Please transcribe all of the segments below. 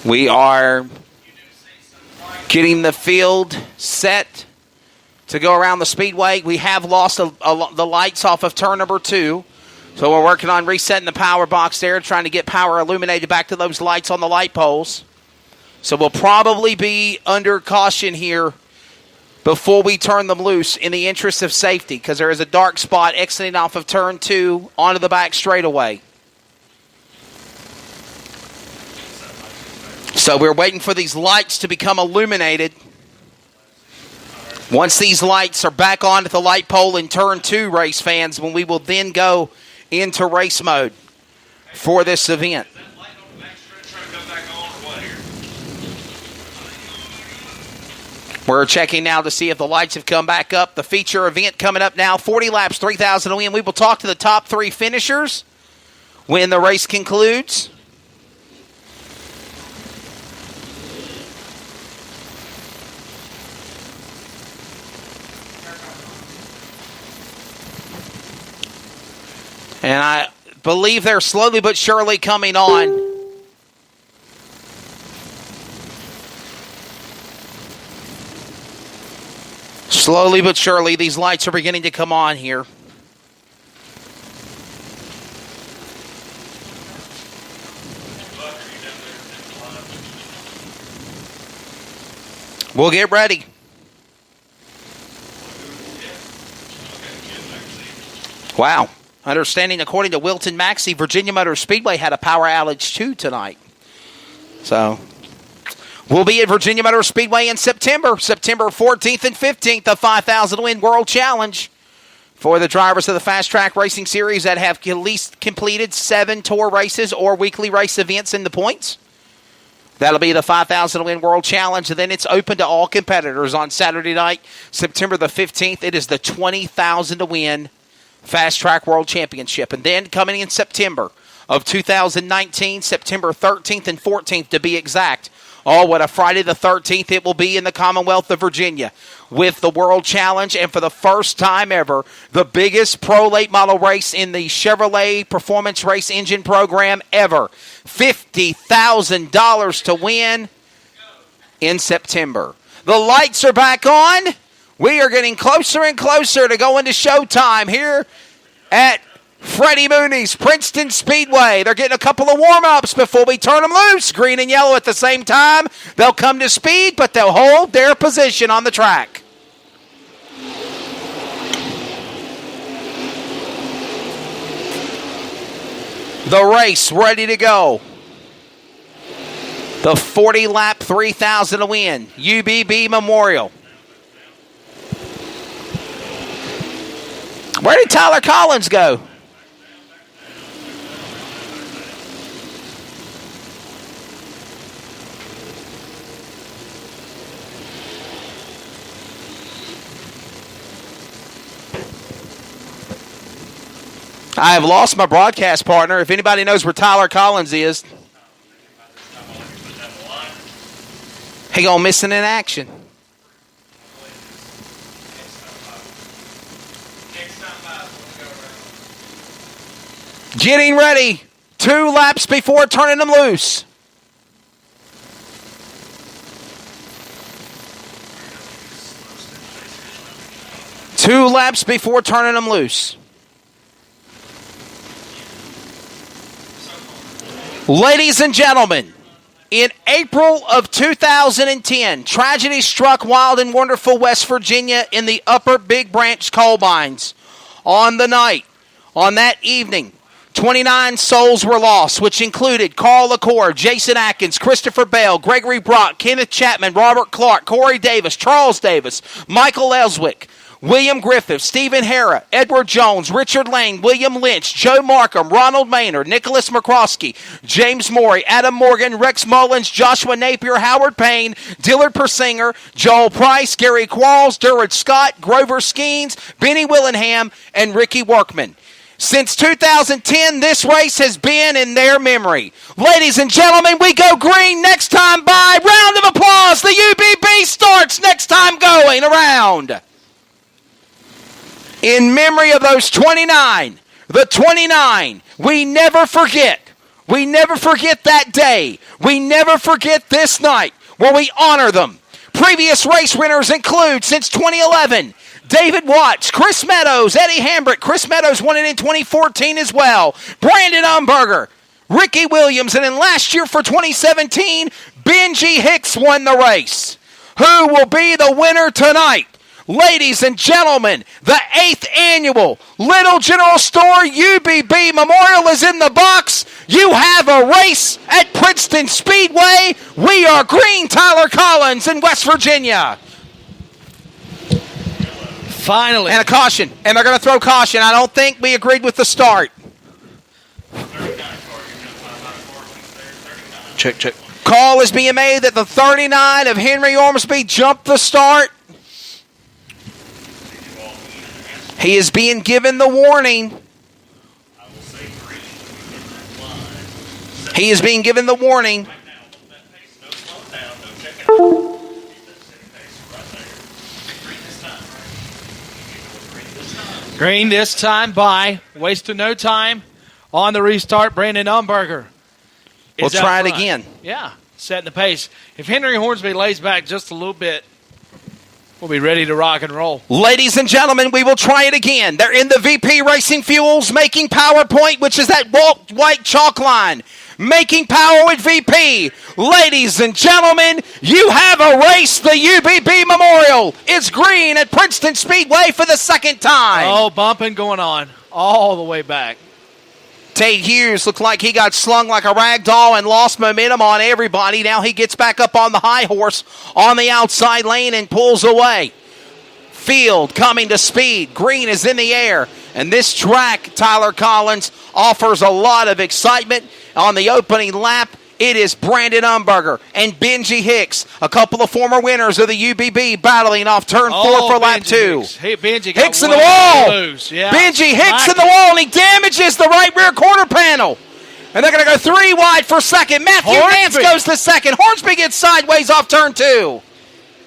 We are getting the field set to go around the Speedway. We have lost the lights off of turn number 2. So we're working on resetting the power box there, trying to get power illuminated back to those lights on the light poles. So we'll probably be under caution here before we turn them loose in the interest of safety, because there is a dark spot exiting off of turn 2 onto the back straightaway. So we're waiting for these lights to become illuminated. Once these lights are back on at the light pole in turn 2, race fans, when we will then go into race mode for this event. We're checking now to see if the lights have come back up. The feature event coming up now, 40 laps, 3,000 to win. We will talk to the top 3 finishers when the race concludes. And I believe they're slowly but surely coming on. Slowly but surely, these lights are beginning to come on here. We'll get ready. Wow. Understanding, according to Wilton Maxey, Virginia Motor Speedway had a power outage too tonight. So, we'll be at Virginia Motor Speedway in September 14th and 15th, the 5,000 win World Challenge for the drivers of the Fast Track Racing Series that have at least completed 7 tour races or weekly race events in the points. That'll be the 5,000 win World Challenge, and then it's open to all competitors on Saturday night, September the 15th. It is the 20,000 to win Fast Track World Championship. And then coming in September of 2019, September 13th and 14th to be exact. Oh, what a Friday the 13th it will be in the Commonwealth of Virginia with the World Challenge. And for the first time ever, the biggest pro late model race in the Chevrolet Performance Race Engine program ever. $50,000 to win in September. The lights are back on. We are getting closer and closer to going to showtime here at Freddie Mooney's Princeton Speedway. They're getting a couple of warm-ups before we turn them loose. Green and yellow at the same time. They'll come to speed, but they'll hold their position on the track. The race ready to go. The 40-lap 3,000 to win. UBB Memorial. Where did Tyler Collins go? I have lost my broadcast partner. If anybody knows where Tyler Collins is, he gonna missing in action. Getting ready. 2 laps before turning them loose. Two laps before turning them loose. Ladies and gentlemen, in April of 2010, tragedy struck wild and wonderful West Virginia in the Upper Big Branch coal mines. On that evening, 29 souls were lost, which included Carl LaCour, Jason Atkins, Christopher Bell, Gregory Brock, Kenneth Chapman, Robert Clark, Corey Davis, Charles Davis, Michael Elswick, William Griffith, Stephen Hara, Edward Jones, Richard Lane, William Lynch, Joe Markham, Ronald Maynard, Nicholas McCroskey, James Morey, Adam Morgan, Rex Mullins, Joshua Napier, Howard Payne, Dillard Persinger, Joel Price, Gary Qualls, Durward Scott, Grover Skeens, Benny Willingham, and Ricky Workman. Since 2010, this race has been in their memory. Ladies and gentlemen, we go green next time by. Round of applause. The UBB starts next time going around. In memory of those 29, the 29, we never forget. We never forget that day. We never forget this night where we honor them. Previous race winners include, since 2011, David Watts, Chris Meadows, Eddie Hambrick. Chris Meadows won it in 2014 as well. Brandon Umberger, Ricky Williams, and then last year for 2017, Benji Hicks won the race. Who will be the winner tonight? Ladies and gentlemen, the 8th annual Little General Store UBB Memorial is in the box. You have a race at Princeton Speedway. We are green, Tyler Collins in West Virginia. Finally. And a caution. And they're going to throw caution. I don't think we agreed with the start. Check. Call is being made that the 39 of Henry Ormsby jumped the start. He is being given the warning. He is being given the warning. Green this time by. Wasted no time on the restart. Brandon Umberger. We'll try it again. Yeah, setting the pace. If Henry Hornsby lays back just a little bit, we'll be ready to rock and roll. Ladies and gentlemen, we will try it again. They're in the VP Racing Fuels making PowerPoint, which is that white chalk line. Making power with VP. Ladies and gentlemen, you have a race. The UBB Memorial is green at Princeton Speedway for the second time. Oh, bumping going on all the way back. Tate Hughes looked like he got slung like a rag doll and lost momentum on everybody. Now he gets back up on the high horse on the outside lane and pulls away. Field coming to speed. Green is in the air. And this track, Tyler Collins, offers a lot of excitement. On the opening lap, it is Brandon Umberger and Benji Hicks, a couple of former winners of the UBB, battling off turn 4 for lap 2. Hey, Benji got Hicks in the wall. Loose. Yeah. Benji Hicks in the wall, and he damages the right rear quarter panel. And they're going to go 3 wide for second. Matthew Nance goes to second. Hornsby gets sideways off turn 2.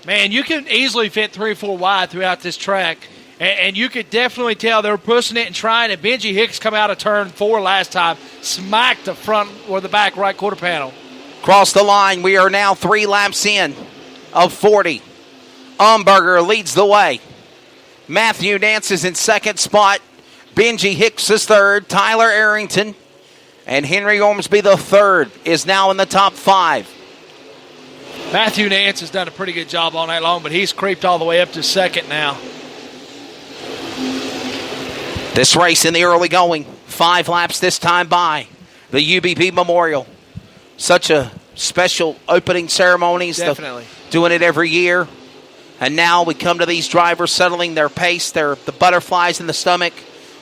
Man, you can easily fit 3 or 4 wide throughout this track. And you could definitely tell they were pushing it and trying. And Benji Hicks come out of turn 4 last time, smacked the front or the back right quarter panel. Cross the line. We are now 3 laps in of 40. Umberger leads the way. Matthew Nance is in second spot. Benji Hicks is third. Tyler Arrington and Henry Ormsby the third is now in the top 5. Matthew Nance has done a pretty good job all night long, but he's creeped all the way up to second now. This race in the early going, 5 laps this time by the UBB Memorial. Such a special opening ceremonies. Definitely. Doing it every year. And now we come to these drivers settling their pace, the butterflies in the stomach.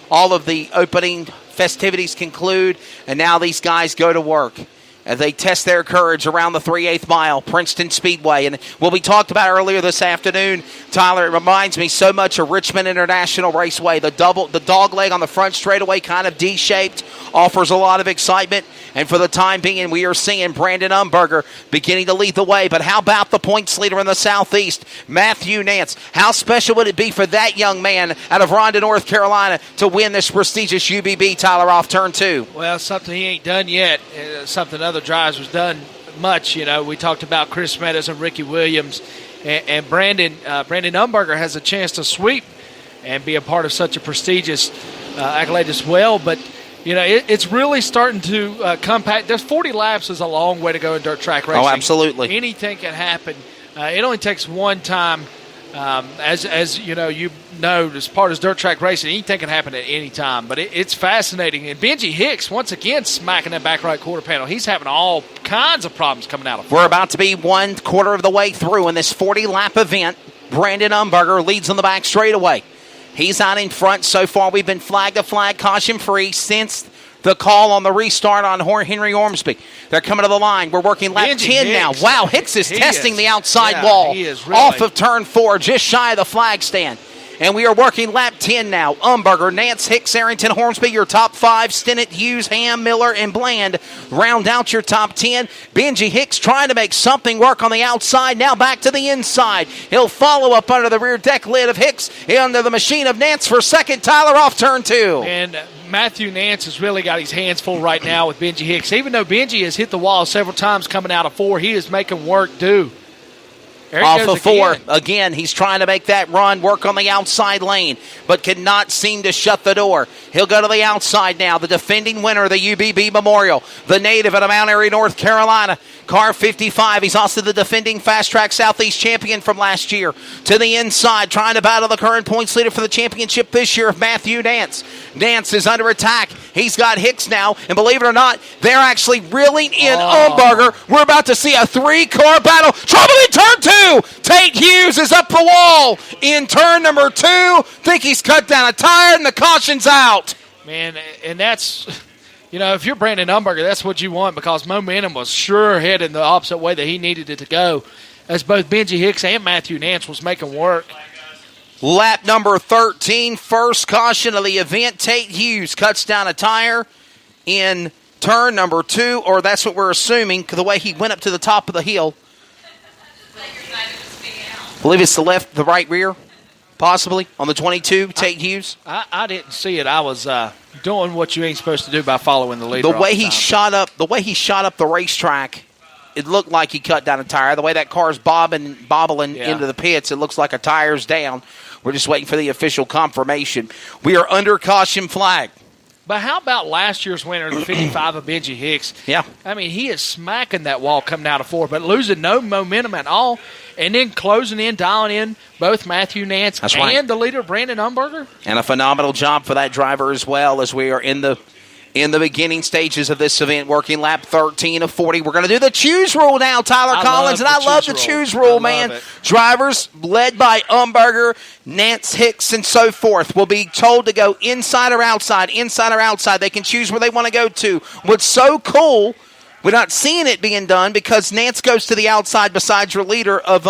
All of the opening festivities conclude, and now these guys go to work as they test their courage around the 3/8 mile, Princeton Speedway. And what we talked about earlier this afternoon, Tyler, it reminds me so much of Richmond International Raceway. The dog leg on the front straightaway, kind of D-shaped, offers a lot of excitement. And for the time being, we are seeing Brandon Umberger beginning to lead the way. But how about the points leader in the Southeast, Matthew Nance? How special would it be for that young man out of Rhonda, North Carolina, to win this prestigious UBB, Tyler, off turn 2? Well, something he ain't done yet, something other drivers was done much. You know, we talked about Chris Meadows and Ricky Williams, and Brandon Umberger has a chance to sweep and be a part of such a prestigious accolade as well. But you know, it's really starting to compact. There's 40 laps is a long way to go in dirt track racing. Oh, absolutely. Anything can happen. It only takes one time. As you know, as part of dirt track racing, anything can happen at any time. But it's fascinating. And Benji Hicks, once again, smacking that back right quarter panel. He's having all kinds of problems coming out of it. We're about to be 1/4 of the way through in this 40-lap event. Brandon Umberger leads on the back straightaway. He's out in front. So far, we've been flag to flag, caution-free since the call on the restart on Henry Ormsby. They're coming to the line. We're working lap 10 now. Wow, Hicks is testing the outside wall. He is really. Off of turn 4, just shy of the flag stand. And we are working lap 10 now. Umberger, Nance, Hicks, Arrington, Hornsby, your top 5. Stinnett, Hughes, Ham, Miller, and Bland round out your top 10. Benji Hicks trying to make something work on the outside. Now back to the inside. He'll follow up under the rear deck lid of Hicks, under the machine of Nance for second. Tyler off turn 2. And Matthew Nance has really got his hands full right now with Benji Hicks. Even though Benji has hit the wall several times coming out of 4, he is making work do. Off of 4. Again, he's trying to make that run, work on the outside lane, but cannot seem to shut the door. He'll go to the outside now. The defending winner of the UBB Memorial, the native out of Mount Airy, North Carolina, car 55. He's also the defending Fast Track Southeast champion from last year. To the inside, trying to battle the current points leader for the championship this year, Matthew Nance. Nance is under attack. He's got Hicks now, and believe it or not, they're actually reeling in Umberger. We're about to see a 3-car battle. Trouble in turn 2. Tate Hughes is up the wall in turn number 2. Think he's cut down a tire, and the caution's out. Man, and that's, if you're Brandon Umberger, that's what you want, because momentum was sure heading the opposite way that he needed it to go, as both Benji Hicks and Matthew Nance was making work. Lap number 13, first caution of the event. Tate Hughes cuts down a tire in turn number 2, or that's what we're assuming, the way he went up to the top of the hill. I believe it's the right rear, possibly, on the 22, Tate Hughes. I didn't see it. I was doing what you ain't supposed to do by following the leader. The way he shot up the racetrack, it looked like he cut down a tire. The way that car's bobbling into the pits, it looks like a tire's down. We're just waiting for the official confirmation. We are under caution flag. But how about last year's winner, the 55 of Benji Hicks? Yeah. I mean, he is smacking that wall coming out of 4, but losing no momentum at all, and then closing in, dialing in both Matthew Nance and the leader, Brandon Umberger. And a phenomenal job for that driver as well, as we are in the beginning stages of this event, working lap 13 of 40. We're going to do the choose rule now, Tyler Collins, and I love the choose rule, man. Drivers led by Umberger, Nance, Hicks, and so forth will be told to go inside or outside, inside or outside. They can choose where they want to go to. What's so cool, we're not seeing it being done because Nance goes to the outside besides your leader of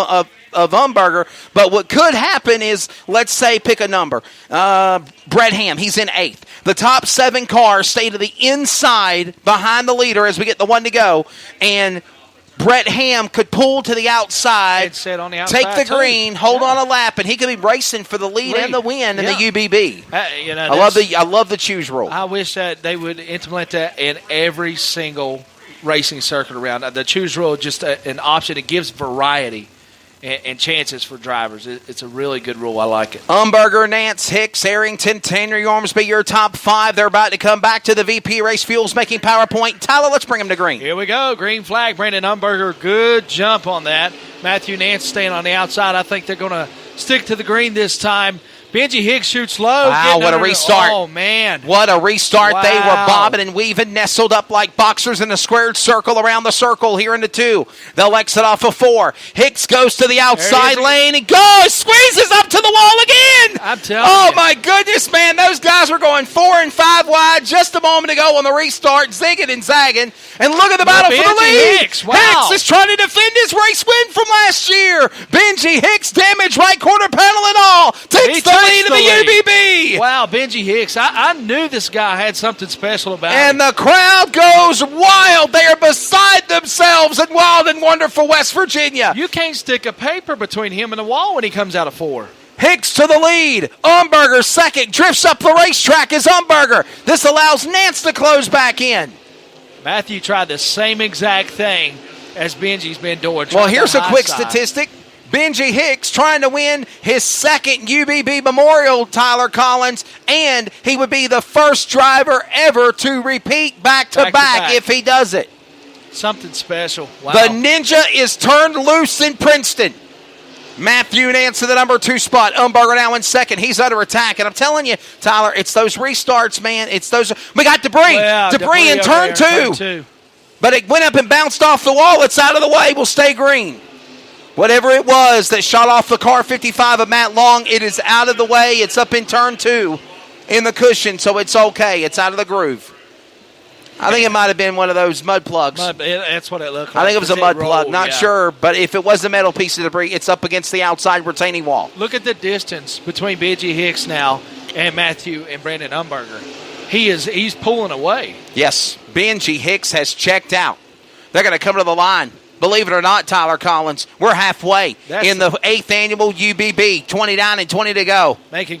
Umberger. But what could happen is, let's say, pick a number. Brett Ham, he's in 8th. The top 7 cars stay to the inside behind the leader as we get the one to go. And Brett Ham could pull to the outside, take the green, hold on a lap, and he could be racing for the lead and the win in the UBB. I love the choose rule. I wish that they would implement that in every single racing circuit around. The choose rule is just an option. It gives variety and chances for drivers. It's a really good rule. I like it. Umberger, Nance, Hicks, Arrington, Tanner, Ormsby, your top 5. They're about to come back to the VP Race Fuels making PowerPoint. Tyler, let's bring them to green. Here we go. Green flag. Brandon Umberger, good jump on that. Matthew Nance staying on the outside. I think they're going to stick to the green this time. Benji Hicks shoots low. Wow, what a restart. Oh, man. What a restart. Wow. They were bobbing and weaving, nestled up like boxers in a squared circle around the circle here in the 2. They'll exit off of 4. Hicks goes to the outside lane and goes, squeezes up to the wall again. I'm telling you. Oh, my goodness, man. Those guys were going 4 and 5 wide just a moment ago on the restart, zigging and zagging. And look at the battle for the lead. Hicks, wow. Hicks is trying to defend his race win from last year. Benji Hicks, damaged right quarter panel and all, takes the lead of the UBB. Wow, Benji Hicks. I knew this guy had something special about him. And the crowd goes wild. They are beside themselves in wild and wonderful West Virginia. You can't stick a paper between him and the wall when he comes out of 4. Hicks to the lead. Umberger second. Drifts up the racetrack as Umberger. This allows Nance to close back in. Matthew tried the same exact thing as Benji's been doing. Well, here's a quick statistic. Benji Hicks trying to win his second UBB Memorial, Tyler Collins, and he would be the first driver ever to repeat back-to-back if he does it. Something special. Wow. The Ninja is turned loose in Princeton. Matthew Nance to the number 2 spot. Umberger now in second. He's under attack. And I'm telling you, Tyler, it's those restarts, man. It's those. We got debris. Yeah, debris in turn 2. But it went up and bounced off the wall. It's out of the way. We'll stay green. Whatever it was that shot off the car 55 of Matt Long, it is out of the way. It's up in turn 2 in the cushion, so it's okay. It's out of the groove. I think it might have been one of those mud plugs. That's what it looked like. I think it was a mud plug. Rolled, Not sure, but if it was a metal piece of debris, it's up against the outside retaining wall. Look at the distance between Benji Hicks now and Matthew and Brandon Umberger. He's pulling away. Yes, Benji Hicks has checked out. They're going to come to the line. Believe it or not, Tyler Collins, we're halfway in the 8th annual UBB. 29 and 20 to go. Making